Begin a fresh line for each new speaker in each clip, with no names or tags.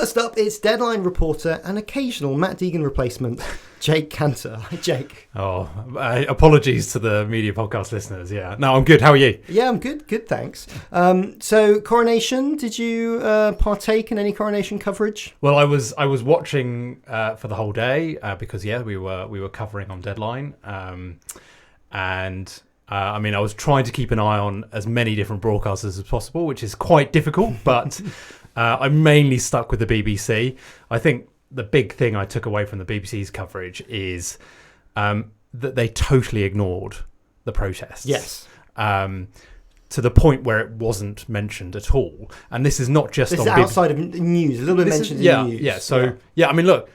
First up, it's Deadline reporter and occasional Matt Deegan replacement, Jake Kanter. Hi, Jake.
Oh, apologies to the media podcast listeners. Yeah, no, I'm good. How are you?
Yeah, I'm good. Good, thanks. So, coronation. Did you partake in any coronation coverage?
Well, I was watching for the whole day because we were covering on Deadline, and I was trying to keep an eye on as many different broadcasters as possible, which is quite difficult. But I mainly stuck with the BBC. I think the big thing I took away from the BBC's coverage is that they totally ignored the protests.
Yes.
To the point where it wasn't mentioned at all. And this is not just
this
on
is outside of news, a little bit mentioned in the news.
Yeah, so, look,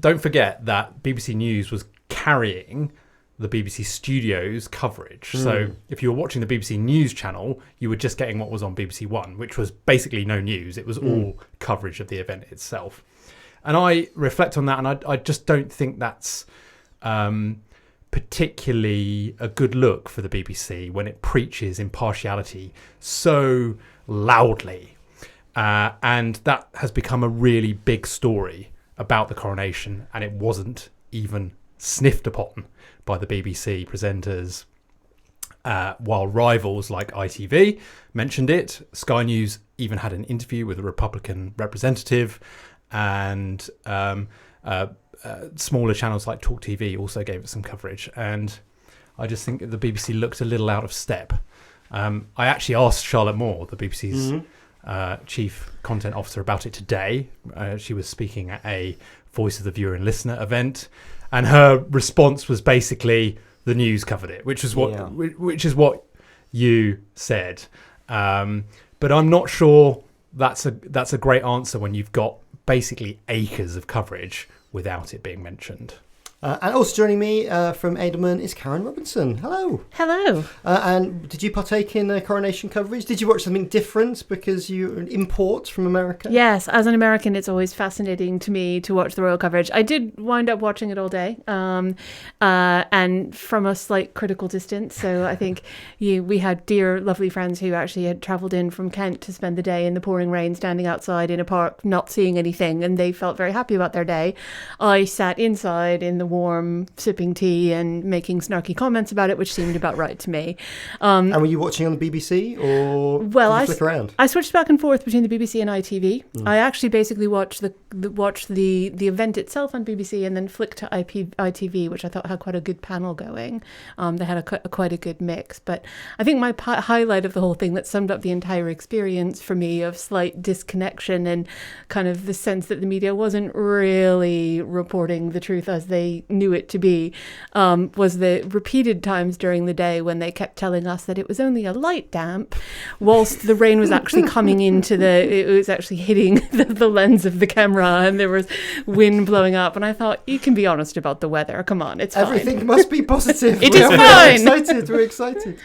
don't forget that BBC News was carrying the BBC Studios coverage. So if you were watching the BBC News channel, you were just getting what was on BBC One, which was basically no news. It was all coverage of the event itself. And I reflect on that, and I just don't think that's particularly a good look for the BBC when it preaches impartiality so loudly. And that has become a really big story about the coronation, and it wasn't even sniffed upon by the BBC presenters. While rivals like ITV mentioned it, Sky News even had an interview with a Republican representative, and smaller channels like Talk TV also gave it some coverage. And I just think the BBC looked a little out of step. I actually asked Charlotte Moore, the BBC's chief content officer, about it today. She was speaking at a Voice of the Viewer and Listener event, and her response was basically the news covered it, which is what you said. But I'm not sure that's a great answer when you've got basically acres of coverage without it being mentioned.
And also joining me from Edelman is Karin Robinson. Hello.
Hello.
And did you partake in coronation coverage? Did you watch something different because you're an import from America?
Yes, as an American, it's always fascinating to me to watch the royal coverage. I did wind up watching it all day, and from a slight critical distance. So I think we had dear, lovely friends who actually had travelled in from Kent to spend the day in the pouring rain, standing outside in a park, not seeing anything, and they felt very happy about their day. I sat inside in the warm, sipping tea and making snarky comments about it, which seemed about right to me.
And were you watching on the BBC, or did you flick around?
I switched back and forth between the BBC and ITV. I actually basically watched the event itself on BBC and then flicked to ITV, which I thought had quite a good panel going. They had quite a good mix. But I think my highlight of the whole thing that summed up the entire experience for me of slight disconnection and kind of the sense that the media wasn't really reporting the truth as they knew it to be, was the repeated times during the day when they kept telling us that it was only a light damp, whilst the rain was actually coming into it was actually hitting the lens of the camera, and there was wind blowing up. And I thought, you can be honest about the weather. Come on, it's fine.
Everything must be positive.
It is fine.
We're excited.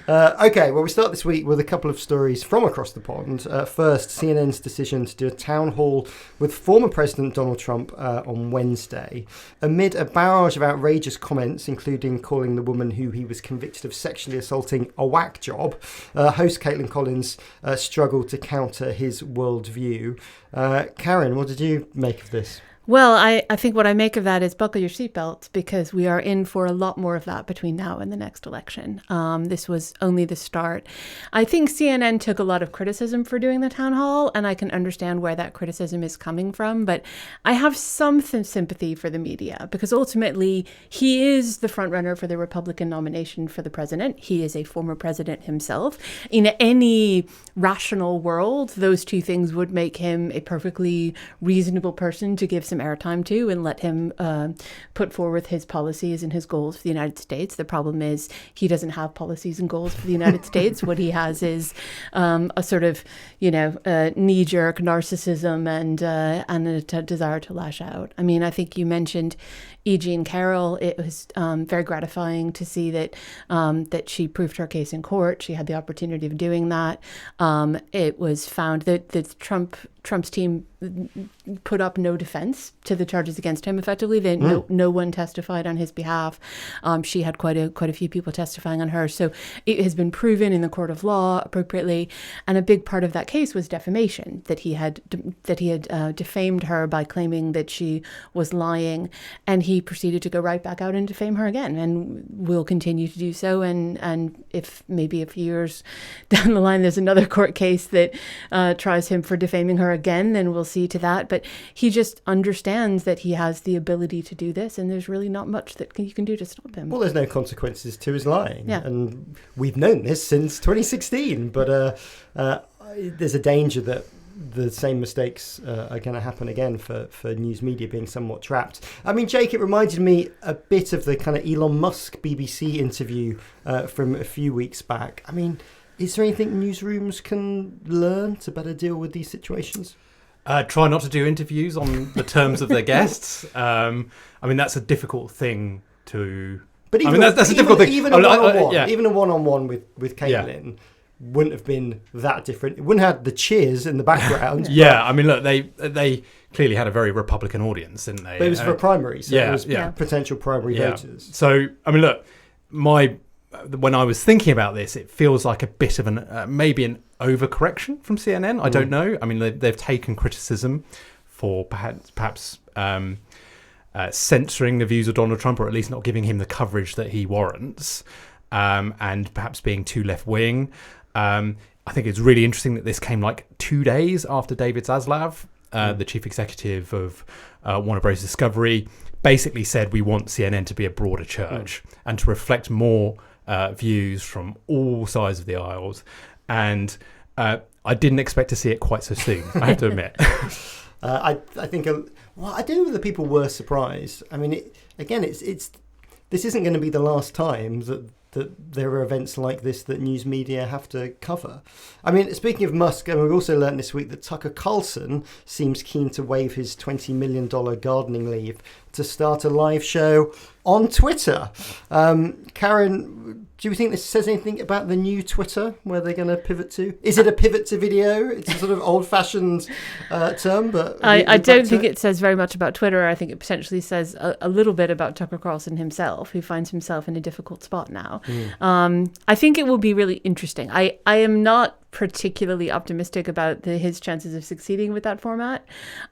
Okay, well, we start this week with a couple of stories from across the pond. First, CNN's decision to do a town hall with former President Donald Trump on Wednesday, amid a barrage of outrageous comments, including calling the woman who he was convicted of sexually assaulting a whack job. Host Caitlin Collins struggled to counter his worldview. Karin, what did you make of this?
Well, I think what I make of that is buckle your seatbelts, because we are in for a lot more of that between now and the next election. This was only the start. I think CNN took a lot of criticism for doing the town hall, and I can understand where that criticism is coming from. But I have some sympathy for the media, because ultimately he is the front runner for the Republican nomination for the president. He is a former president himself. In any rational world, those two things would make him a perfectly reasonable person to give some airtime to and let him put forward his policies and his goals for the United States. The problem is he doesn't have policies and goals for the United States. What he has is a sort of, knee-jerk narcissism and a desire to lash out. I mean, I think you mentioned E. Jean Carroll, it was very gratifying to see that that she proved her case in court. She had the opportunity of doing that. It was found that Trump's team put up no defense to the charges against him. Effectively, no one testified on his behalf. She had quite a few people testifying on her. So it has been proven in the court of law appropriately. And a big part of that case was defamation, that he had defamed her by claiming that she was lying, and he proceeded to go right back out and defame her again, and will continue to do so. And if maybe a few years down the line there's another court case that tries him for defaming her again, then we'll see to that. But he just understands that he has the ability to do this, and there's really not much that you can do to stop him.
Well, there's no consequences to his lying.
Yeah.
And we've known this since 2016, but there's a danger that the same mistakes are going to happen again for news media being somewhat trapped. I mean, Jake, it reminded me a bit of the kind of Elon Musk BBC interview from a few weeks back. I mean, is there anything newsrooms can learn to better deal with these situations?
Try not to do interviews on the terms of their guests. I mean, that's a difficult thing to...
But even,
that's a difficult thing.
Even a one-on-one with Caitlin wouldn't have been that different. It wouldn't have the cheers in the background.
Yeah, I mean, look, they clearly had a very Republican audience, didn't they?
But it was for a primary, so it was potential primary voters.
So, I mean, look, when I was thinking about this, it feels like a bit of maybe an overcorrection from CNN. I don't know. I mean, they've taken criticism for perhaps censoring the views of Donald Trump, or at least not giving him the coverage that he warrants, and perhaps being too left-wing. I think it's really interesting that this came like 2 days after David Zaslav, the chief executive of Warner Bros. Discovery, basically said we want CNN to be a broader church and to reflect more views from all sides of the aisles. And I didn't expect to see it quite so soon, I have to admit.
I think, I don't know whether people were surprised. I mean, this isn't going to be the last time that there are events like this that news media have to cover. I mean, speaking of Musk, and we've also learned this week that Tucker Carlson seems keen to waive his $20 million gardening leave to start a live show on Twitter. Karin, do you think this says anything about the new Twitter, where they're going to pivot to? Is it a pivot to video? It's a sort of old-fashioned term, but...
I don't think it says very much about Twitter. I think it potentially says a little bit about Tucker Carlson himself, who finds himself in a difficult spot now. I think it will be really interesting. I am not particularly optimistic about his chances of succeeding with that format,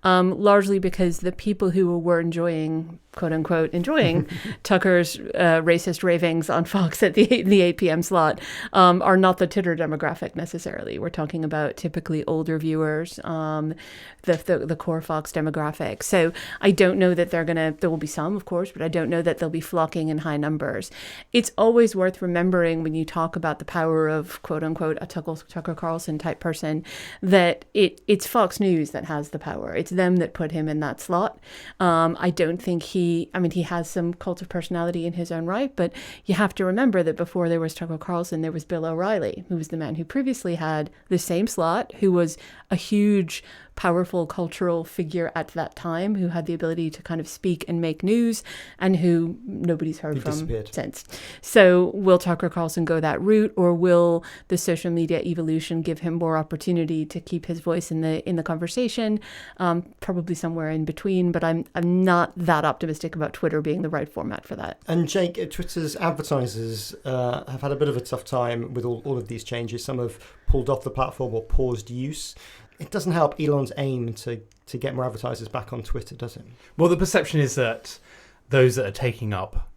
largely because the people who were enjoying, quote unquote, Tucker's racist ravings on Fox at the 8 p.m. slot are not the Twitter demographic necessarily. We're talking about typically older viewers, the core Fox demographic. So I don't know that there will be some, of course, but I don't know that they'll be flocking in high numbers. It's always worth remembering when you talk about the power of, quote unquote, a Tucker Carlson type person, that it's Fox News that has the power. It's them that put him in that slot. I don't think he has some cult of personality in his own right, but you have to remember that before there was Tucker Carlson, there was Bill O'Reilly, who was the man who previously had the same slot, who was a huge, powerful cultural figure at that time, who had the ability to kind of speak and make news, and who nobody's heard from since. So will Tucker Carlson go that route, or will the social media evolution give him more opportunity to keep his voice in the conversation? Probably somewhere in between, but I'm not that optimistic about Twitter being the right format for that.
And Jake, Twitter's advertisers have had a bit of a tough time with all of these changes. Some have pulled off the platform or paused use. It doesn't help Elon's aim to get more advertisers back on Twitter, does it?
Well, the perception is that those that are taking up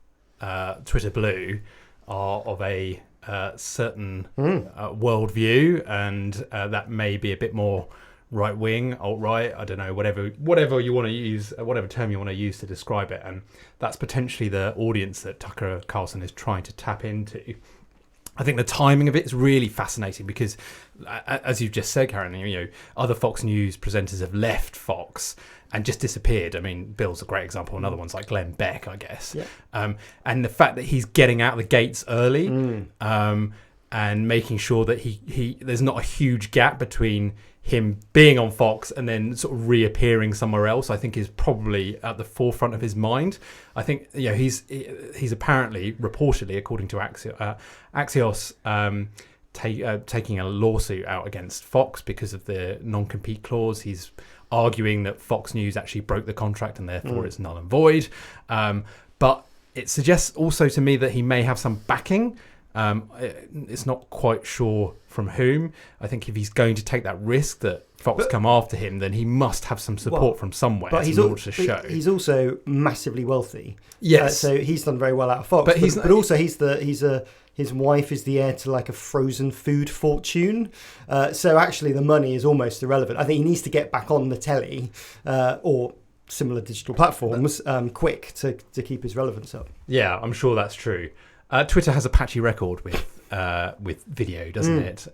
Twitter Blue are of a certain worldview, and that may be a bit more right-wing, alt-right, I don't know, whatever you want to use, whatever term you want to use to describe it. And that's potentially the audience that Tucker Carlson is trying to tap into. I think the timing of it is really fascinating because, as you've just said, Karin, other Fox News presenters have left Fox and just disappeared. I mean, Bill's a great example. Another one's like Glenn Beck, I guess. Yeah. And the fact that he's getting out of the gates early, and making sure that he there's not a huge gap between him being on Fox and then sort of reappearing somewhere else, I think is probably at the forefront of his mind. I think he's apparently, reportedly, according to Axios, taking a lawsuit out against Fox because of the non-compete clause. He's arguing that Fox News actually broke the contract and therefore it's null and void. But it suggests also to me that he may have some backing. It's not quite sure from whom. I think if he's going to take that risk that Fox come after him, then he must have some support from somewhere in order to show.
He's also massively wealthy.
Yes,
so he's done very well out of Fox. But also his wife is the heir to like a frozen food fortune. So actually, the money is almost irrelevant. I think he needs to get back on the telly or similar digital platforms quick to keep his relevance up.
Yeah, I'm sure that's true. Twitter has a patchy record with video, doesn't it?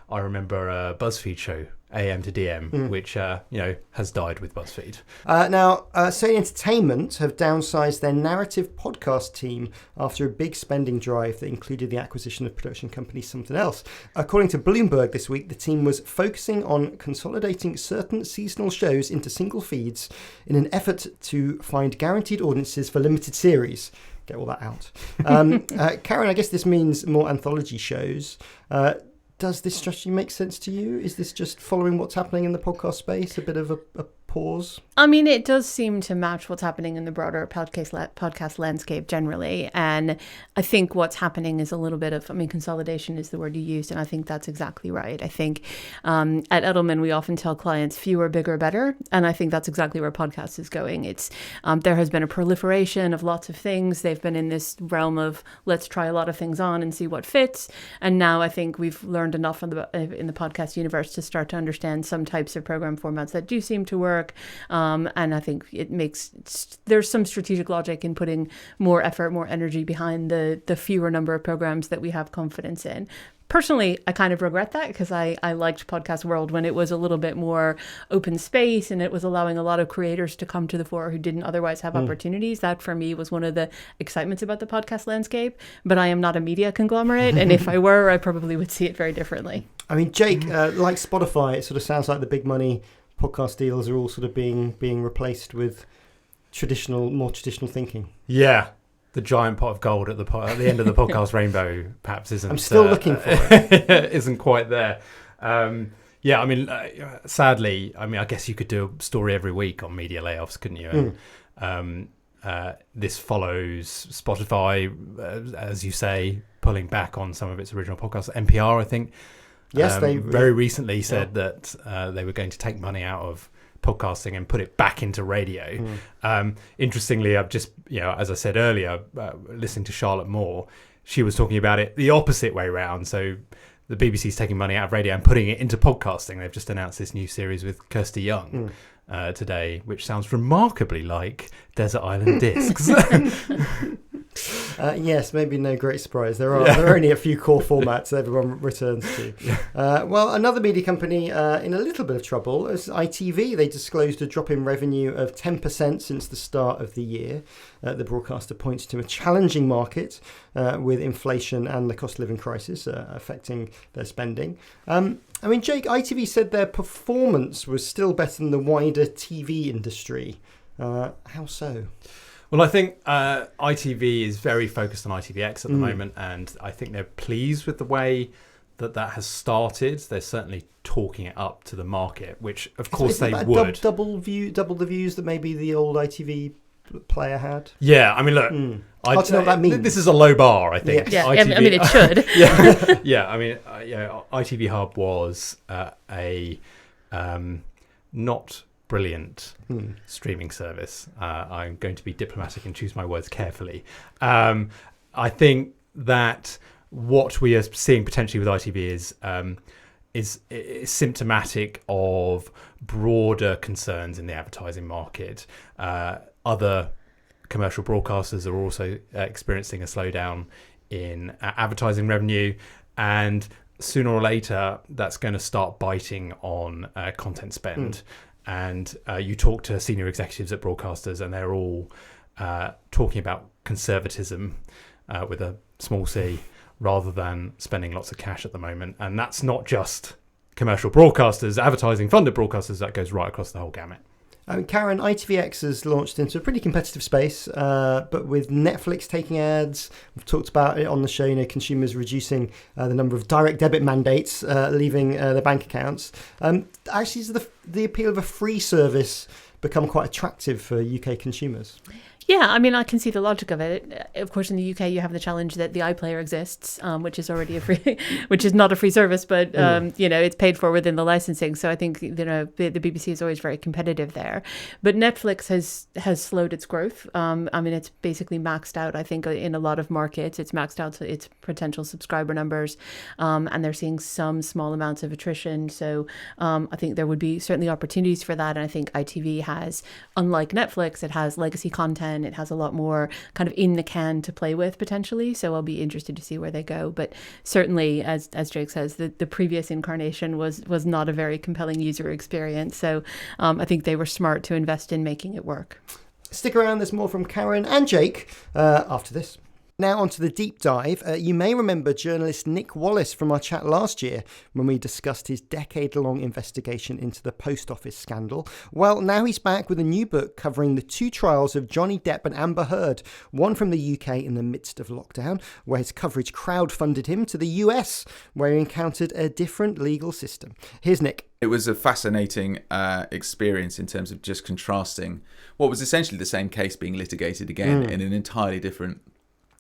I remember a BuzzFeed show, AM to DM, which has died with BuzzFeed.
Now, Sony Entertainment have downsized their narrative podcast team after a big spending drive that included the acquisition of production company Something Else. According to Bloomberg this week, the team was focusing on consolidating certain seasonal shows into single feeds in an effort to find guaranteed audiences for limited series. Get all that out. Karin, I guess this means more anthology shows. Does this strategy make sense to you? Is this just following what's happening in the podcast space? A bit of a pause?
I mean, it does seem to match what's happening in the broader podcast landscape generally. And I think what's happening is a little bit of, consolidation is the word you used. And I think that's exactly right. I think at Edelman, we often tell clients fewer, bigger, better. And I think that's exactly where podcast is going. It's there has been a proliferation of lots of things. They've been in this realm of let's try a lot of things on and see what fits. And now I think we've learned enough in the podcast universe to start to understand some types of program formats that do seem to work. And I think there's some strategic logic in putting more effort, more energy behind the fewer number of programs that we have confidence in. Personally, I kind of regret that because I liked Podcast World when it was a little bit more open space and it was allowing a lot of creators to come to the fore who didn't otherwise have opportunities. That for me was one of the excitements about the podcast landscape. But I am not a media conglomerate. And if I were, I probably would see it very differently.
I mean, Jake, like Spotify, it sort of sounds like the big money podcast deals are all sort of being replaced with more traditional thinking.
Yeah. The giant pot of gold at the end of the podcast rainbow perhaps isn't.
I'm still looking for it.
Isn't quite there. Sadly, I guess you could do a story every week on media layoffs, couldn't you? And, this follows Spotify, as you say, pulling back on some of its original podcasts. NPR, I think, they very recently said that they were going to take money out of podcasting and put it back into radio. Interestingly, I've just, as I said earlier, listening to Charlotte Moore, she was talking about it the opposite way around. So the BBC's taking money out of radio and putting it into podcasting. They've just announced this new series with Kirsty Young today, which sounds remarkably like Desert Island Discs.
Yes, maybe no great surprise. There are only a few core formats that everyone returns to. Well, another media company in a little bit of trouble is ITV. They disclosed a drop in revenue of 10% since the start of the year. The broadcaster points to a challenging market with inflation and the cost of living crisis affecting their spending. Jake, ITV said their performance was still better than the wider TV industry. How so?
Well, I think ITV is very focused on ITVX at the moment, and I think they're pleased with the way that has started. They're certainly talking it up to the market, which of course they would. Double
the views that maybe the old ITV player had.
Yeah, I mean, look,
I don't know what that means.
This is a low bar, I think.
Yeah,
ITV,
I mean, it should.
ITV Hub was a not brilliant streaming service. I'm going to be diplomatic and choose my words carefully. I think that what we are seeing potentially with ITV is symptomatic of broader concerns in the advertising market. Other commercial broadcasters are also experiencing a slowdown in advertising revenue, and sooner or later that's going to start biting on content spend. And you talk to senior executives at broadcasters and they're all talking about conservatism with a small c rather than spending lots of cash at the moment. And that's not just commercial broadcasters, advertising funded broadcasters, that goes right across the whole gamut.
Karin, ITVX has launched into a pretty competitive space, but with Netflix taking ads, we've talked about it on the show, consumers reducing the number of direct debit mandates, leaving their bank accounts. Actually, is the appeal of a free service become quite attractive for UK consumers?
Yeah, I mean, I can see the logic of it. Of course, in the UK, you have the challenge that the iPlayer exists, which is already which is not a free service, but it's paid for within the licensing. So I think the BBC is always very competitive there. But Netflix has slowed its growth. I mean, it's basically maxed out. I think in a lot of markets, it's maxed out to its potential subscriber numbers, and they're seeing some small amounts of attrition. So I think there would be certainly opportunities for that. And I think ITV has, unlike Netflix, it has legacy content. It has a lot more kind of in the can to play with potentially. So I'll be interested to see where they go. But certainly, as Jake says, the previous incarnation was not a very compelling user experience. So I think they were smart to invest in making it work.
Stick around. There's more from Karin and Jake after this. Now onto the deep dive. You may remember journalist Nick Wallace from our chat last year when we discussed his decade-long investigation into the post office scandal. Well, now he's back with a new book covering the two trials of Johnny Depp and Amber Heard, one from the UK in the midst of lockdown, where his coverage crowdfunded him, to the US, where he encountered a different legal system. Here's Nick.
It was a fascinating experience in terms of just contrasting what was essentially the same case being litigated again in an entirely different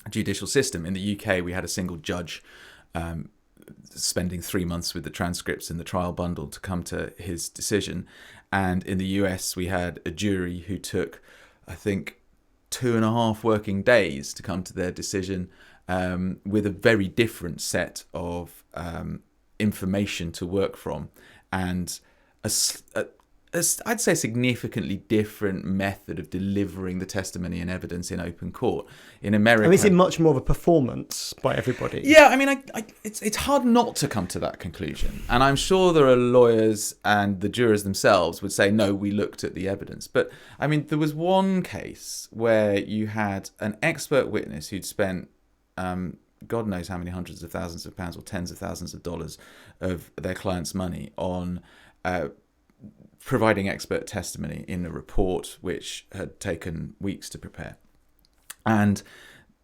judicial system. In the UK, we had a single judge spending 3 months with the transcripts and the trial bundle to come to his decision. And in the US, we had a jury who took, I think, 2.5 working days to come to their decision, with a very different set of information to work from, and I'd say a significantly different method of delivering the testimony and evidence in open court. In America,
I mean, is it much more of a performance by everybody?
Yeah, I mean, it's hard not to come to that conclusion. And I'm sure there are lawyers and the jurors themselves would say, no, we looked at the evidence. But, I mean, there was one case where you had an expert witness who'd spent God knows how many hundreds of thousands of pounds or tens of thousands of dollars of their clients' money on providing expert testimony in a report which had taken weeks to prepare. And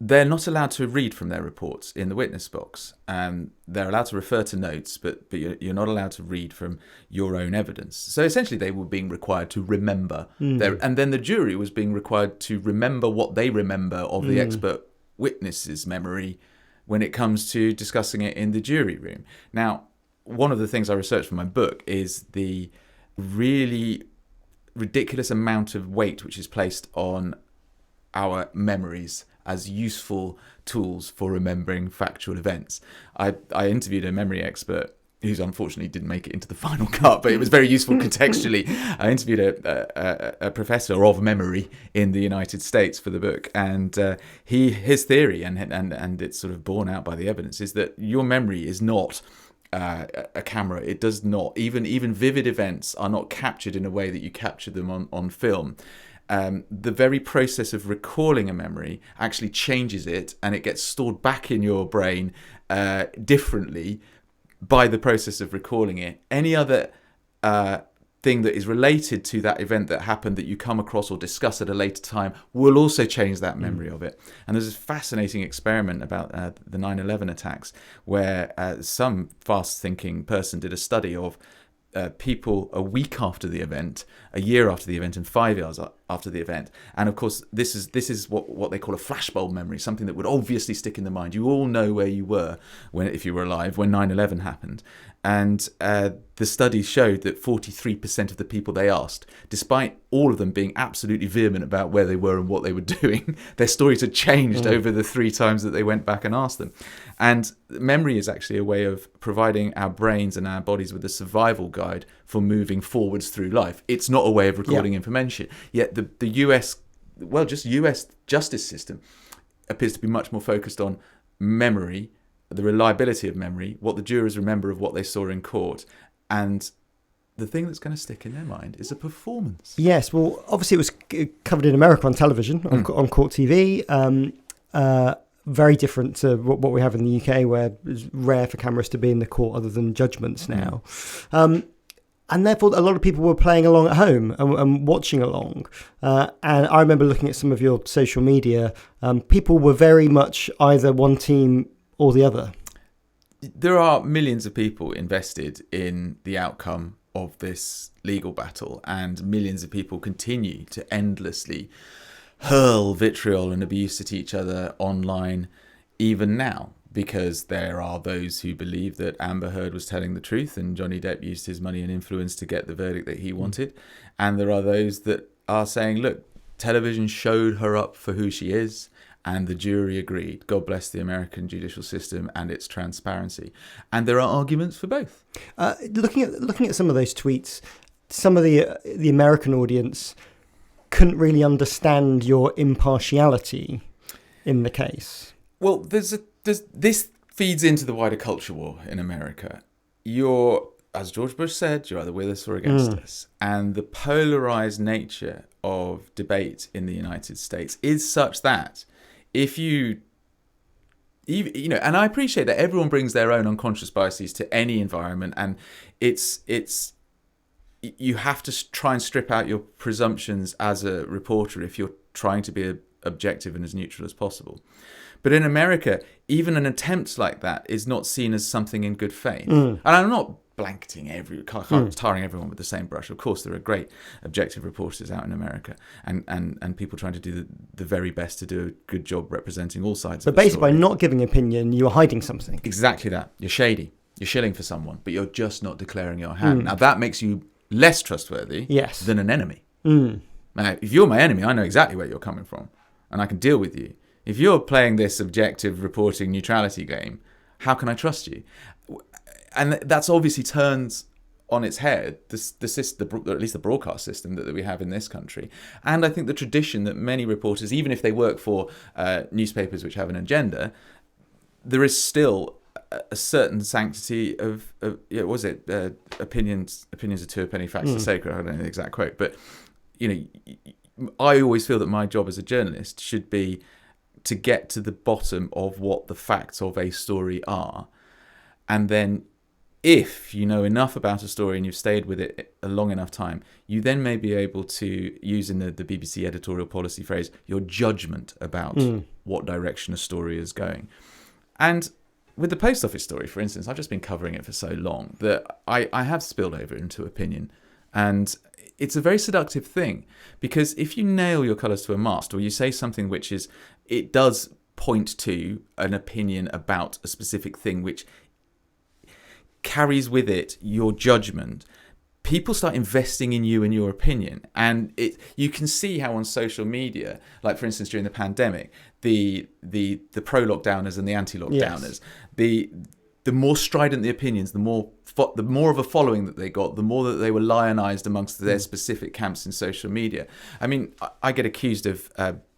they're not allowed to read from their reports in the witness box. They're allowed to refer to notes, but you're not allowed to read from your own evidence. So essentially they were being required to remember and then the jury was being required to remember what they remember of the expert witness's memory when it comes to discussing it in the jury room. Now, one of the things I researched for my book is the really ridiculous amount of weight which is placed on our memories as useful tools for remembering factual events. I interviewed a memory expert who's unfortunately didn't make it into the final cut, but it was very useful contextually. I interviewed a professor of memory in the United States for the book, and his theory, and it's sort of borne out by the evidence, is that your memory is not a camera. It does not, even vivid events are not captured in a way that you capture them on film. The very process of recalling a memory actually changes it, and it gets stored back in your brain differently by the process of recalling it. Any other thing that is related to that event that happened that you come across or discuss at a later time will also change that memory of it. And there's this fascinating experiment about the 9/11 attacks where some fast-thinking person did a study of people a week after the event, a year after the event, and 5 years after the event. And of course, this is what they call a flashbulb memory, something that would obviously stick in the mind. You all know where you were if you were alive when 9/11 happened. And the study showed that 43% of the people they asked, despite all of them being absolutely vehement about where they were and what they were doing, their stories had changed over the 3 times that they went back and asked them. And memory is actually a way of providing our brains and our bodies with a survival guide for moving forwards through life. It's not a way of recording information. Yet the US justice system appears to be much more focused on memory, the reliability of memory, what the jurors remember of what they saw in court, and the thing that's going to stick in their mind is a performance.
Yes, well, obviously it was covered in America on television, on Court TV, very different to what we have in the UK, where it's rare for cameras to be in the court other than judgments now. And therefore, a lot of people were playing along at home and watching along. And I remember looking at some of your social media. People were very much either one team or the other.
There are millions of people invested in the outcome of this legal battle, and millions of people continue to endlessly hurl vitriol and abuse at each other online, even now. Because there are those who believe that Amber Heard was telling the truth and Johnny Depp used his money and influence to get the verdict that he wanted. And there are those that are saying, look, television showed her up for who she is and the jury agreed. God bless the American judicial system and its transparency. And there are arguments for both.
Looking at some of those tweets, some of the American audience couldn't really understand your impartiality in the case.
Well, this feeds into the wider culture war in America. You're, as George Bush said, you're either with us or against us. And the polarized nature of debate in the United States is such that if you know, and I appreciate that everyone brings their own unconscious biases to any environment, and it's you have to try and strip out your presumptions as a reporter if you're trying to be objective and as neutral as possible. But in America, even an attempt like that is not seen as something in good faith. And I'm not blanketing tarring everyone with the same brush. Of course, there are great objective reporters out in America and people trying to do the very best to do a good job representing all sides of the story. But basically,
by not giving opinion, you are hiding something.
Exactly that. You're shady. You're shilling for someone, but you're just not declaring your hand. Now, that makes you less trustworthy than an enemy. Now, if you're my enemy, I know exactly where you're coming from, and I can deal with you. If you're playing this objective reporting neutrality game, how can I trust you? And that's obviously turns on its head the system, at least the broadcast system that we have in this country. And I think the tradition that many reporters, even if they work for newspapers which have an agenda, there is still a certain sanctity of opinions are two, a penny, facts are sacred. I don't know the exact quote, but I always feel that my job as a journalist should be to get to the bottom of what the facts of a story are. And then if you know enough about a story and you've stayed with it a long enough time, you then may be able to use, in the BBC editorial policy phrase, your judgment about what direction a story is going. And with the post office story, for instance, I've just been covering it for so long that I have spilled over into opinion. And it's a very seductive thing, because if you nail your colours to a mast, or you say something which is, it does point to an opinion about a specific thing which carries with it your judgment, people start investing in you and your opinion. And you can see how on social media, like for instance during the pandemic, the pro-lockdowners and the anti-lockdowners, the more strident the opinions, the more of a following that they got, the more that they were lionized amongst their specific camps in social media. I mean, I get accused of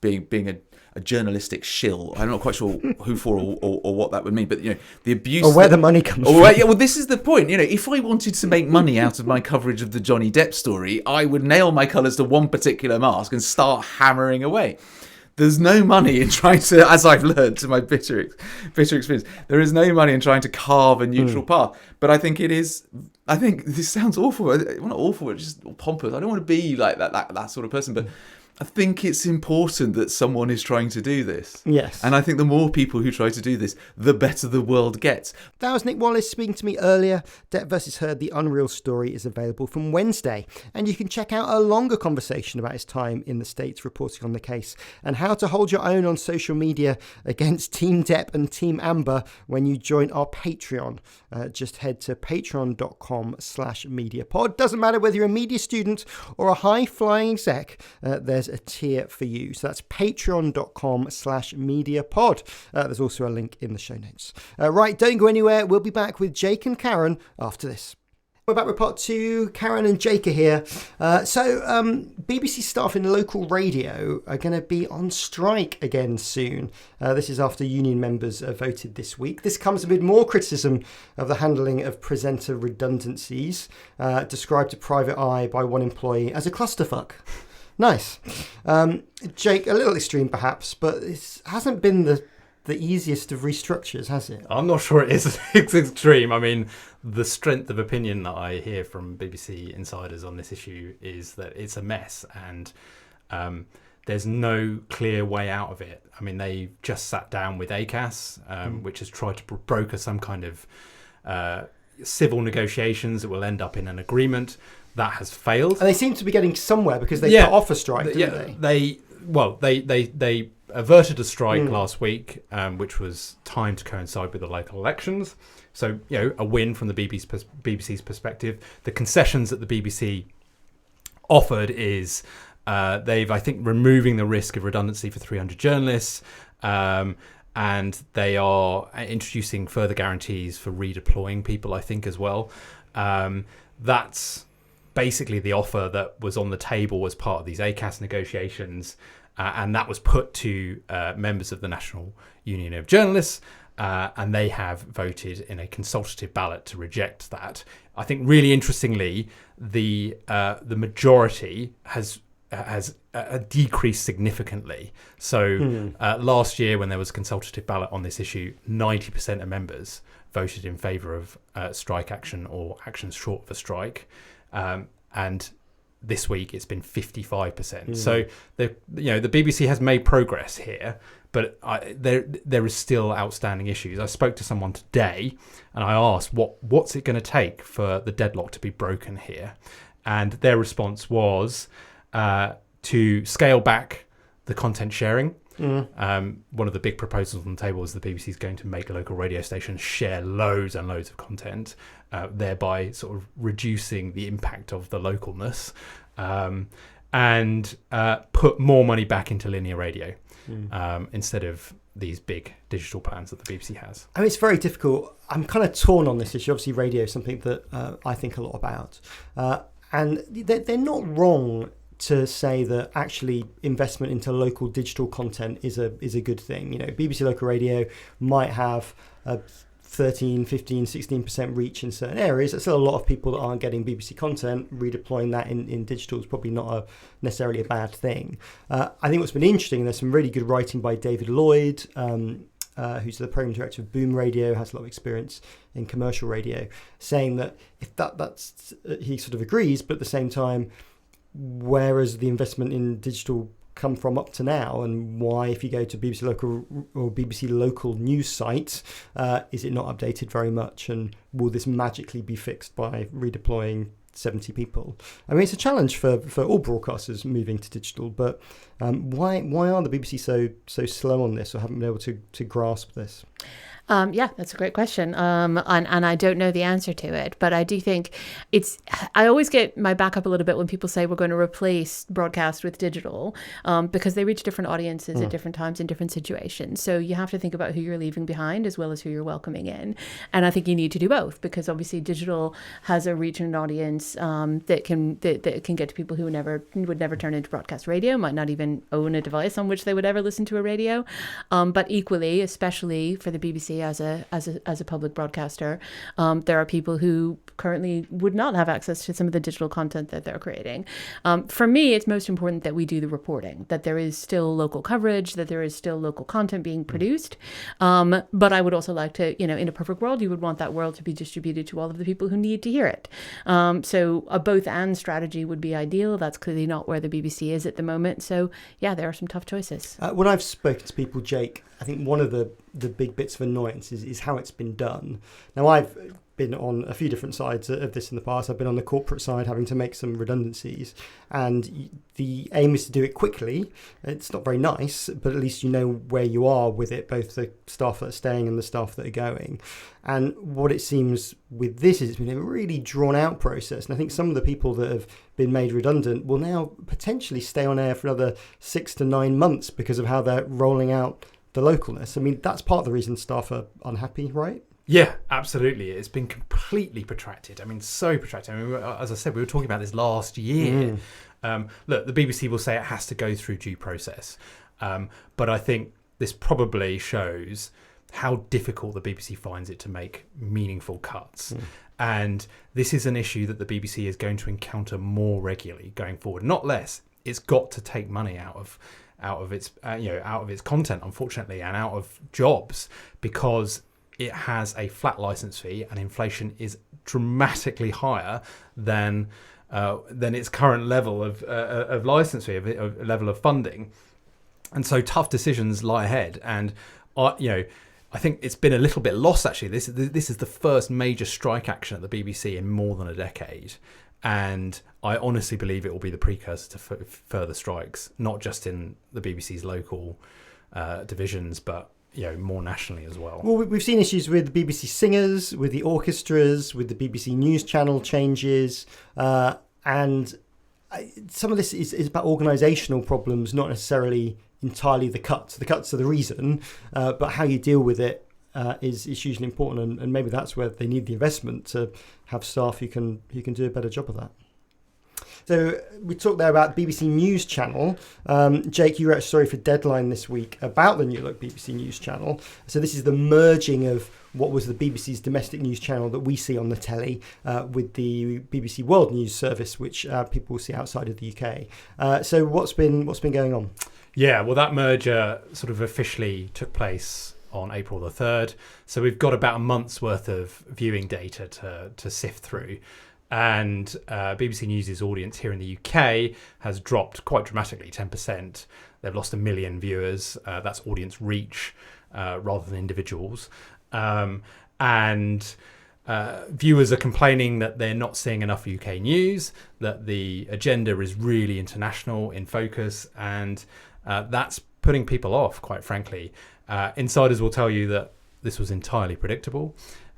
being a journalistic shill. I'm not quite sure who for or what that would mean, but the abuse,
or where the money comes from.
Well, this is the point. If I wanted to make money out of my coverage of the Johnny Depp story, I would nail my colours to one particular mask and start hammering away. There's no money in trying to, as I've learned to my bitter experience, there is no money in trying to carve a neutral path. But I think this sounds awful. Well, not awful, it's just pompous. I don't want to be like that sort of person, but I think it's important that someone is trying to do this.
Yes.
And I think the more people who try to do this, the better the world gets.
That was Nick Wallace speaking to me earlier. Depp vs. Heard, The Unreal Story is available from Wednesday. And you can check out a longer conversation about his time in the States reporting on the case and how to hold your own on social media against Team Depp and Team Amber when you join our Patreon. Just head to patreon.com/mediapod. Doesn't matter whether you're a media student or a high-flying exec, there's a tier for you. So that's patreon.com/mediapod. There's also a link in the show notes. Right, don't go anywhere. We'll be back with Jake and Karin after this. We're back with part two. Karin and Jake are here. BBC staff in local radio are going to be on strike again soon. This is after union members voted this week. This comes amid more criticism of the handling of presenter redundancies, described to Private Eye by one employee as a clusterfuck. Nice. Jake, a little extreme perhaps, but it hasn't been the the easiest of restructures, has it?
I'm not sure it is. It's extreme. I mean, the strength of opinion that I hear from BBC insiders on this issue is that it's a mess, and there's no clear way out of it. I mean, they just sat down with ACAS, which has tried to broker some kind of civil negotiations that will end up in an agreement. That has failed. And
they seem to be getting somewhere because they put off a strike, didn't they?
They averted a strike last week, which was timed to coincide with the local elections. So, a win from the BBC's perspective. The concessions that the BBC offered is they've, I think, removing the risk of redundancy for 300 journalists, and they are introducing further guarantees for redeploying people, I think, as well. That's basically the offer that was on the table as part of these ACAS negotiations, and that was put to members of the National Union of Journalists, and they have voted in a consultative ballot to reject that. I think, really interestingly, the majority has decreased significantly. So last year, when there was a consultative ballot on this issue, 90% of members voted in favour of strike action or actions short of a strike. And this week it's been 55%. So the BBC has made progress here, but there is still outstanding issues. I spoke to someone today and I asked what's it going to take for the deadlock to be broken here, and their response was to scale back the content sharing. One of the big proposals on the table is the BBC is going to make local radio stations share loads and loads of content, thereby sort of reducing the impact of the localness, and put more money back into linear radio instead of these big digital plans that the BBC has.
I mean, it's very difficult. I'm kind of torn on this issue. Obviously, radio is something that I think a lot about, and they're not wrong to say that actually investment into local digital content is a good thing. BBC Local Radio might have a 13, 15, 16% reach in certain areas. There's still a lot of people that aren't getting BBC content. Redeploying that in digital is probably not necessarily a bad thing. I think what's been interesting, there's some really good writing by David Lloyd, who's the program director of Boom Radio, has a lot of experience in commercial radio, saying that if that's he sort of agrees, but at the same time, whereas the investment in digital come from up to now, and why, if you go to BBC Local or BBC Local news sites, is it not updated very much, and will this magically be fixed by redeploying 70 people? I mean, it's a challenge for all broadcasters moving to digital, but why are the BBC so slow on this, or haven't been able to grasp this?
Yeah, that's a great question. And I don't know the answer to it, but I do think I always get my back up a little bit when people say we're going to replace broadcast with digital, because they reach different audiences at different times in different situations. So you have to think about who you're leaving behind as well as who you're welcoming in. And I think you need to do both, because obviously digital has a reach and an audience that can get to people who would never turn into broadcast radio, might not even own a device on which they would ever listen to a radio. But equally, especially for the BBC as a public broadcaster, there are people who currently would not have access to some of the digital content that they're creating. For me, it's most important that we do the reporting, that there is still local coverage, that there is still local content being produced. But I would also like to, in a perfect world, you would want that world to be distributed to all of the people who need to hear it. So a both and strategy would be ideal. That's clearly not where the BBC is at the moment. So yeah, there are some tough choices.
When I've spoken to people, Jake, I think one of the big bits of annoyance is how it's been done. Now, I've been on a few different sides of this in the past. I've been on the corporate side, having to make some redundancies, and the aim is to do it quickly. It's not very nice, but at least you know where you are with it, both the staff that are staying and the staff that are going. And what it seems with this is it's been a really drawn out process. And I think some of the people that have been made redundant will now potentially stay on air for another 6 to 9 months because of how they're rolling out the localness. I mean, that's part of the reason staff are unhappy, right?
Yeah, absolutely. It's been completely protracted. I mean, so protracted. I mean, as I said, we were talking about this last year. Look, the BBC will say it has to go through due process. But I think this probably shows how difficult the BBC finds it to make meaningful cuts. And this is an issue that the BBC is going to encounter more regularly going forward, not less. It's got to take money out of out of its content, unfortunately, and out of jobs, because it has a flat license fee and inflation is dramatically higher than its current level of license fee, of level of funding. And so tough decisions lie ahead. And I think it's been a little bit lost, actually. This is the first major strike action at the BBC in more than a decade. And I honestly believe it will be the precursor to further strikes, not just in the BBC's local divisions, but more nationally as well.
Well, we've seen issues with the BBC singers, with the orchestras, with the BBC News Channel changes, and some of this is about organisational problems, not necessarily entirely the cuts. The cuts are the reason, but how you deal with it is hugely important, and maybe that's where they need the investment to have staff who can do a better job of that. So we talked there about BBC News Channel. Jake, you wrote a story for Deadline this week about the new look BBC News Channel. So this is the merging of what was the BBC's domestic news channel that we see on the telly with the BBC World News Service, which people will see outside of the UK. So what's been going on?
Yeah, well, that merger sort of officially took place on April the 3rd. So we've got about a month's worth of viewing data to sift through. And BBC News' audience here in the UK has dropped quite dramatically, 10%. They've lost 1 million viewers. That's audience reach rather than individuals. And viewers are complaining that they're not seeing enough UK news, that the agenda is really international in focus, and that's putting people off, quite frankly. Insiders will tell you that this was entirely predictable.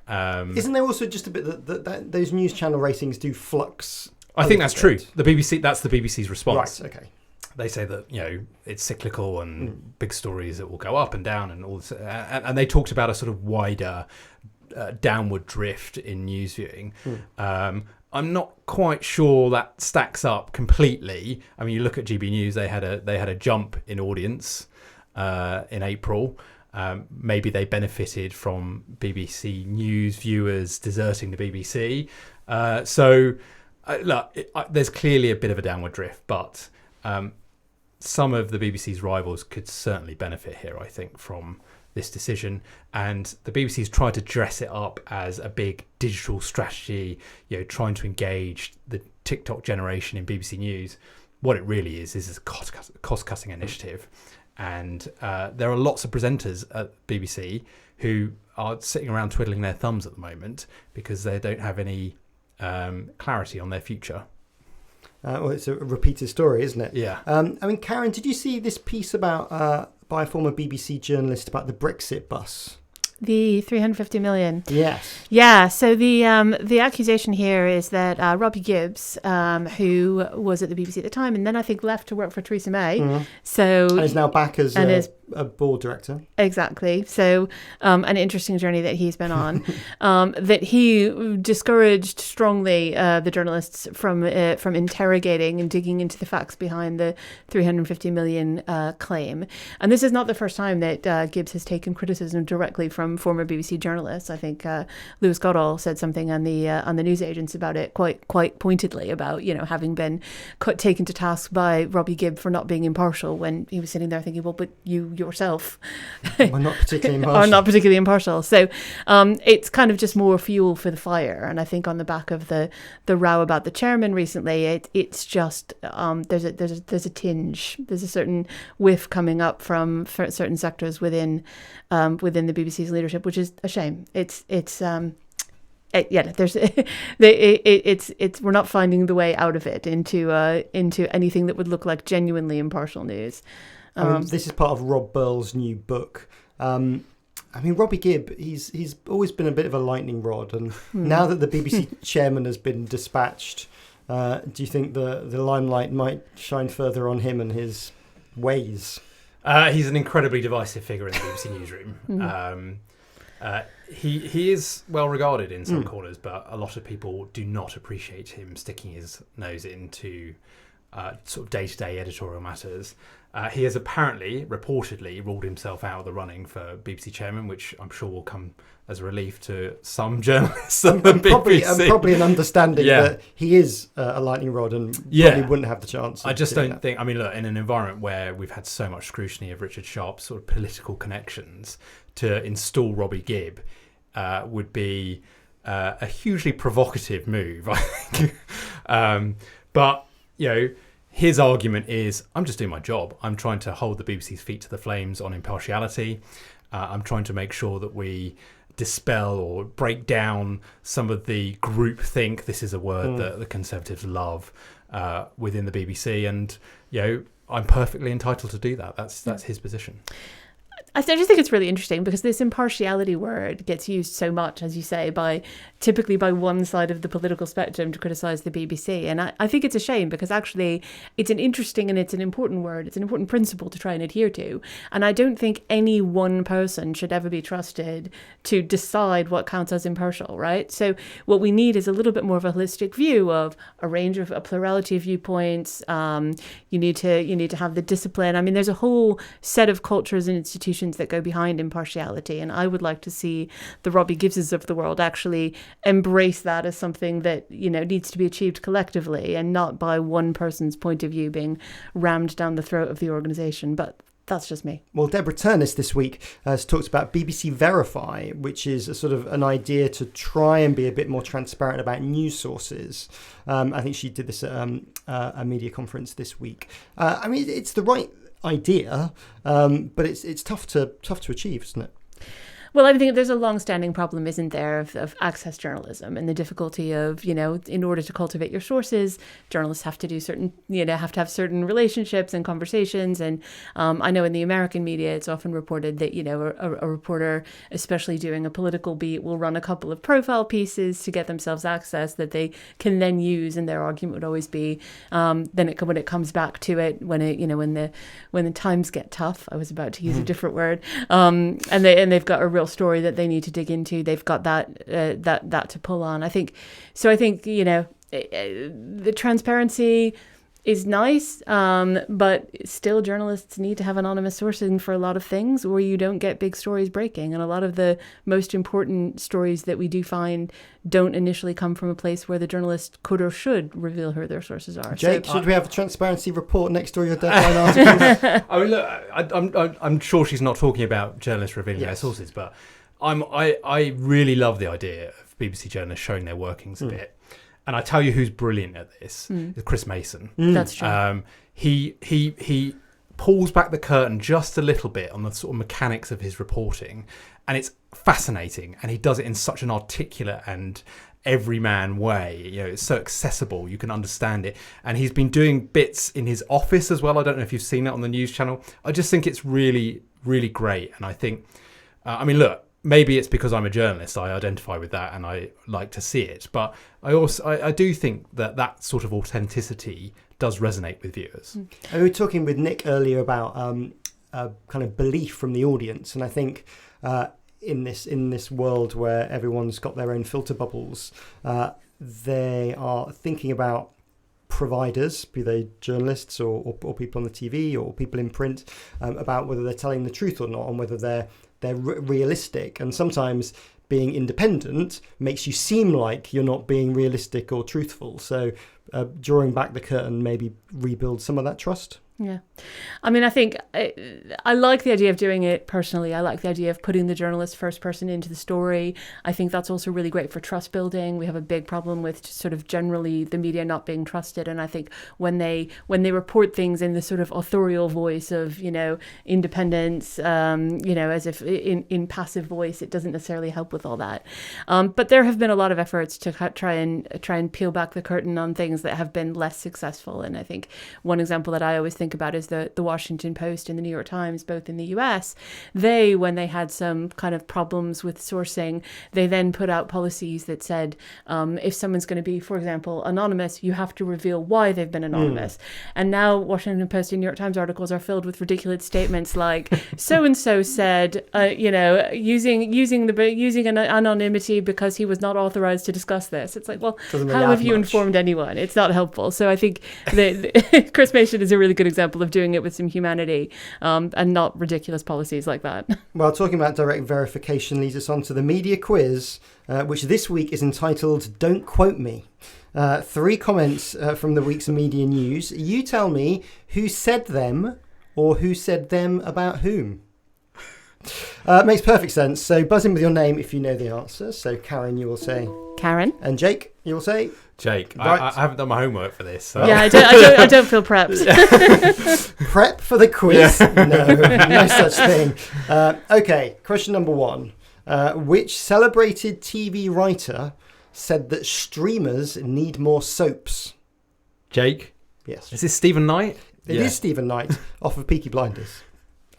Isn't there also just a bit that those news channel ratings do flux?
I think that's true. That's the BBC's response.
Right, okay.
They say that it's cyclical and big stories that will go up and down and all this, and they talked about a sort of wider downward drift in news viewing. I'm not quite sure that stacks up completely. I mean, you look at GB News; they had a jump in audience in April. Maybe they benefited from BBC News viewers deserting the BBC. There's clearly a bit of a downward drift, but some of the BBC's rivals could certainly benefit here, I think, from this decision. And the BBC's tried to dress it up as a big digital strategy, trying to engage the TikTok generation in BBC News. What it really is a cost-cutting initiative. And there are lots of presenters at BBC who are sitting around twiddling their thumbs at the moment because they don't have any clarity on their future.
Well, it's a repeated story, isn't it?
Yeah.
Karin, did you see this piece about by a former BBC journalist about the Brexit bus?
The 350 million.
Yes.
Yeah. So the accusation here is that Robbie Gibbs, who was at the BBC at the time, and then I think left to work for Theresa May. Mm-hmm. So
and is now back as a board director.
Exactly. So an interesting journey that he's been on. That he discouraged strongly the journalists from interrogating and digging into the facts behind the 350 million claim. And this is not the first time that Gibbs has taken criticism directly from former BBC journalists. I think Lewis Goddard said something on the newsagents about it quite pointedly about having been taken to task by Robbie Gibb for not being impartial when he was sitting there thinking, well, but you yourself
are not particularly impartial.
are not particularly impartial. So it's kind of just more fuel for the fire. And I think on the back of the row about the chairman recently, it's just there's a tinge, there's a certain whiff coming up from certain sectors within the BBC's leadership, which is a shame. We're not finding the way out of it into anything that would look like genuinely impartial news.
This is part of Rob Burl's new book. Robbie Gibb, he's always been a bit of a lightning rod, and now that the BBC chairman has been dispatched, do you think the limelight might shine further on him and his ways?
He's an incredibly divisive figure in the BBC newsroom. He is well regarded in some corners, but a lot of people do not appreciate him sticking his nose into sort of day-to-day editorial matters. He has reportedly ruled himself out of the running for BBC chairman, which I'm sure will come as a relief to some journalists at the BBC.
Probably an understanding that he is a lightning rod and probably wouldn't have the chance.
I just don't think, I mean, look, in an environment where we've had so much scrutiny of Richard Sharp's sort of political connections, to install Robbie Gibb would be a hugely provocative move, I think. But, his argument is, I'm just doing my job. I'm trying to hold the BBC's feet to the flames on impartiality. I'm trying to make sure that we dispel or break down some of the groupthink. This is a word that the Conservatives love within the BBC. And, I'm perfectly entitled to do that. That's his position.
I just think it's really interesting because this impartiality word gets used so much, as you say, typically by one side of the political spectrum to criticise the BBC. And I think it's a shame because actually it's an interesting and it's an important word. It's an important principle to try and adhere to. And I don't think any one person should ever be trusted to decide what counts as impartial, right? So what we need is a little bit more of a holistic view of a plurality of viewpoints. You need to have the discipline. I mean, there's a whole set of cultures and institutions that go behind impartiality, and I would like to see the Robbie Gibbses of the world actually embrace that as something that needs to be achieved collectively and not by one person's point of view being rammed down the throat of the organisation. But that's just me.
Well, Deborah Turness this week has talked about BBC Verify, which is a sort of an idea to try and be a bit more transparent about news sources. I think she did this at a media conference this week. I mean, it's the right idea, but it's tough to achieve, isn't it?
Well, I think there's a long-standing problem, isn't there, of access journalism and the difficulty of, in order to cultivate your sources, journalists have to do have to have certain relationships and conversations. And I know in the American media, it's often reported that, a reporter, especially doing a political beat, will run a couple of profile pieces to get themselves access that they can then use. And their argument would always be, when it comes back to it, when the times get tough, I was about to use a different word, and they've got a real story that they need to dig into, they've got that to pull on. I think the transparency is nice, but still journalists need to have anonymous sourcing for a lot of things, or you don't get big stories breaking. And a lot of the most important stories that we do find don't initially come from a place where the journalist could or should reveal who their sources are.
Jake, should we have a transparency report next to your deadline articles?
I mean, look, I'm sure she's not talking about journalists revealing their sources, but I really love the idea of BBC journalists showing their workings a bit. And I tell you who's brilliant at this is Chris Mason.
That's true.
He pulls back the curtain just a little bit on the sort of mechanics of his reporting, and it's fascinating. And he does it in such an articulate and everyman way. It's so accessible, you can understand it. And he's been doing bits in his office as well. I don't know if you've seen it on the news channel. I just think it's really, really great. And I think, look, maybe it's because I'm a journalist, I identify with that and I like to see it. But I do think that sort of authenticity does resonate with viewers.
We were talking with Nick earlier about kind of belief from the audience, and I think in this world where everyone's got their own filter bubbles, they are thinking about providers, be they journalists or people on the TV or people in print, about whether they're telling the truth or not, and whether they're realistic. And sometimes being independent makes you seem like you're not being realistic or truthful. So drawing back the curtain maybe rebuild some of that trust.
Yeah. I mean, I think I like the idea of doing it personally. I like the idea of putting the journalist first person into the story. I think that's also really great for trust building. We have a big problem with sort of generally the media not being trusted. And I think when they report things in the sort of authorial voice of, independence, as if in passive voice, it doesn't necessarily help with all that. But there have been a lot of efforts to try and peel back the curtain on things that have been less successful. And I think one example that I always think think about is the Washington Post and the New York Times, both in the US. They, when they had some kind of problems with sourcing, they then put out policies that said, if someone's going to be, for example, anonymous, you have to reveal why they've been anonymous. And now Washington Post and New York Times articles are filled with ridiculous statements like, so-and-so said, using an anonymity because he was not authorized to discuss this. It's like, well,
Doesn't
how
really
have
add
you
much.
informed anyone? It's not helpful. So I think that Chris Mason is a really good example of doing it with some humanity and not ridiculous policies like that.
Well, talking about direct verification leads us on to the media quiz, which this week is entitled Don't Quote Me. 3 comments from the week's media news. You tell me who said them or who said them about whom. Makes perfect sense. So buzz in with your name if you know the answer. So Karin, you will say
Karin.
And Jake, you will say
Jake.
Right.
I haven't done my homework for this. So.
Yeah, I don't feel prepped.
prep for the quiz. No such thing. Okay, question number 1. Which celebrated TV writer said that streamers need more soaps?
Jake.
Yes.
Is this Stephen Knight?
It is Stephen Knight off of Peaky Blinders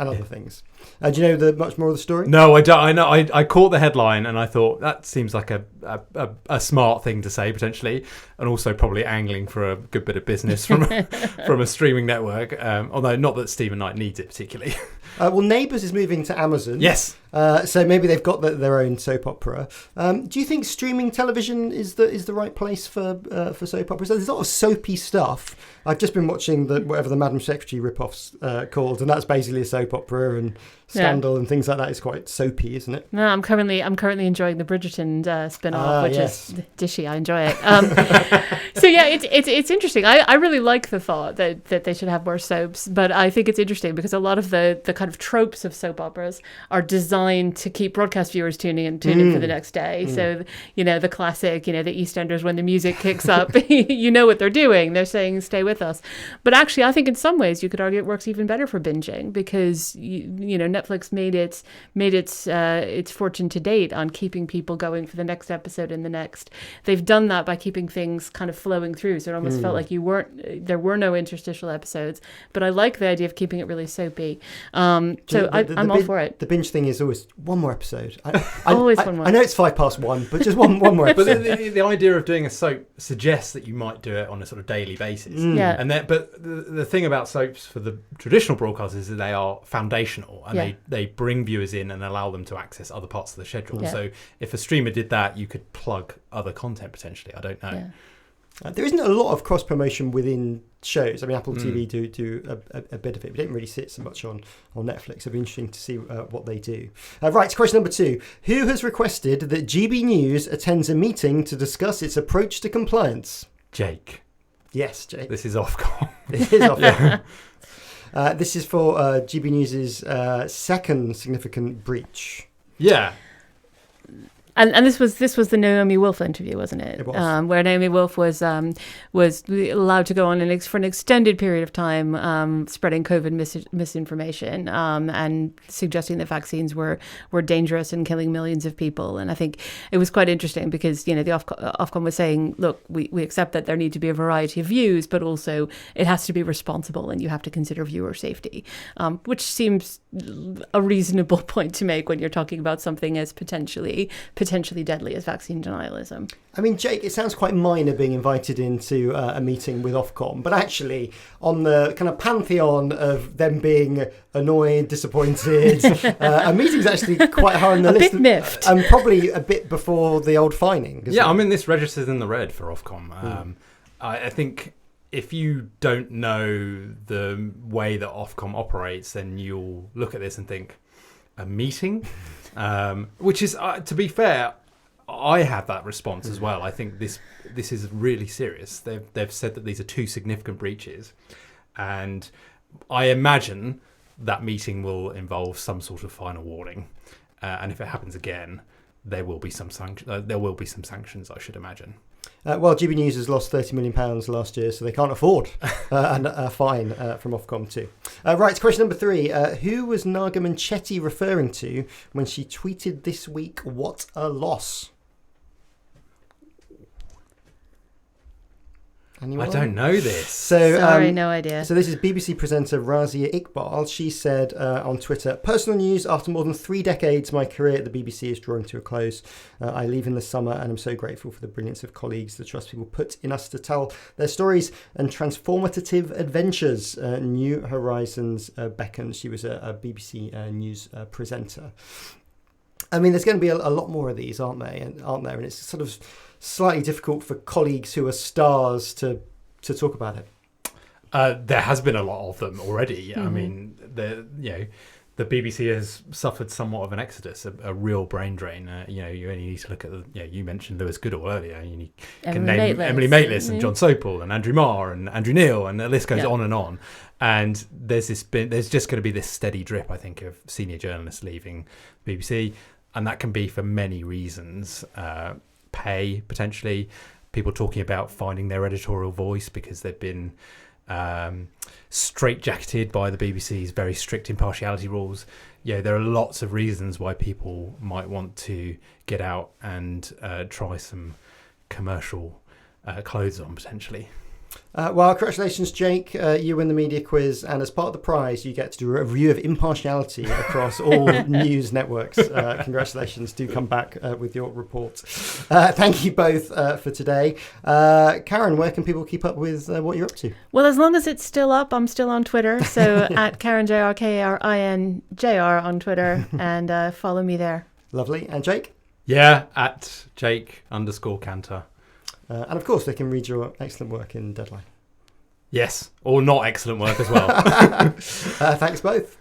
and other things. Do you know much more of the story?
No, I don't. I know. I caught the headline and I thought that seems like a smart thing to say potentially, and also probably angling for a good bit of business from a streaming network. Although not that Stephen Knight needs it particularly.
Well, Neighbours is moving to Amazon.
Yes.
So maybe they've got their own soap opera. Do you think streaming television is the right place for soap operas? There's a lot of soapy stuff. I've just been watching whatever the Madam Secretary rip-off's called, and that's basically a soap opera, and Scandal and things like that is quite soapy, isn't it?
No, I'm currently enjoying the Bridgerton spin-off, which is dishy. I enjoy it. So yeah, it's interesting. I really like the thought that they should have more soaps, but I think it's interesting because a lot of the kind of tropes of soap operas are designed to keep broadcast viewers tuning in for the next day. So the classic, the EastEnders, when the music kicks up, you know what they're doing. They're saying stay with us. But actually, I think in some ways you could argue it works even better for binging because Netflix made its fortune to date on keeping people going for the next episode and the next. They've done that by keeping things kind of flowing through, so it almost felt like there were no interstitial episodes. But I like the idea of keeping it really soapy. I'm all for it.
The binge thing is always one more episode.
Always one more.
I know it's 1:05, but just one more episode.
But the idea of doing a soap suggests that you might do it on a sort of daily basis.
Yeah.
But the thing about soaps for the traditional broadcasters is that they are foundational and they bring viewers in and allow them to access other parts of the schedule.
Yeah.
So if a streamer did that, you could plug other content potentially. I don't know.
Yeah.
There isn't a lot of cross promotion within shows. I mean, Apple TV do a bit of it. We don't really see it so much on Netflix. It'll be interesting to see what they do. Right, question number 2. Who has requested that GB News attends a meeting to discuss its approach to compliance?
Jake.
Yes, Jake.
This is Ofcom.
It is Ofcom. This is for GB News' second significant breach.
Yeah.
And this was the Naomi Wolf interview, wasn't it?
It was.
Where Naomi Wolf was allowed to go on for an extended period of time, spreading COVID misinformation and suggesting that vaccines were dangerous and killing millions of people. And I think it was quite interesting because the Ofcom was saying, look, we accept that there need to be a variety of views, but also it has to be responsible and you have to consider viewer safety, which seems a reasonable point to make when you're talking about something as potentially deadly as vaccine denialism.
I mean, Jake, it sounds quite minor being invited into a meeting with Ofcom, but actually on the kind of pantheon of them being annoyed, disappointed, a meeting's actually quite high on the list.
A bit miffed.
And probably a bit before the old fining.
Yeah, I mean, this registers in the red for Ofcom. I think if you don't know the way that Ofcom operates, then you'll look at this and think, a meeting? Which is, to be fair, I had that response as well. I think this is really serious. They've said that these are 2 significant breaches, and I imagine that meeting will involve some sort of final warning. And if it happens again, there will be some sanctions, I should imagine.
Well, GB News has lost £30 million last year, so they can't afford a fine from Ofcom too. Right, question number 3. Who was Naga Munchetty referring to when she tweeted this week, "What a loss"? Anyone?
I don't know this.
So,
Sorry, no idea.
So this is BBC presenter Razia Iqbal. She said on Twitter, "Personal news, after more than 3 decades, my career at the BBC is drawing to a close. I leave in the summer and I'm so grateful for the brilliance of colleagues, the trust people put in us to tell their stories and transformative adventures. New horizons beckon." She was a BBC news presenter. I mean, there's going to be a lot more of these, aren't there? And it's sort of slightly difficult for colleagues who are stars to talk about it.
There has been a lot of them already. I mean, the BBC has suffered somewhat of an exodus, a real brain drain. You only need to look at you mentioned Lewis Goodall earlier. You can name Emily Maitlis and John Sopel and Andrew Marr and Andrew Neil, and the list goes on and on. And there's just going to be this steady drip, I think, of senior journalists leaving the BBC, and that can be for many reasons. Pay, potentially, people talking about finding their editorial voice because they've been straitjacketed by the BBC's very strict impartiality rules. There are lots of reasons why people might want to get out and try some commercial clothes on, potentially.
Well, congratulations, Jake. You win the media quiz, and as part of the prize, you get to do a review of impartiality across all news networks. Congratulations. Do come back with your report. Thank you both for today. Karin, where can people keep up with what you're up to?
Well, as long as it's still up, I'm still on Twitter. So at KarinJR, KarinJR on Twitter, and follow me there.
Lovely. And Jake?
Yeah, at Jake_Kanter.
And of course, they can read your excellent work in Deadline.
Yes, or not excellent work as well.
Thanks both.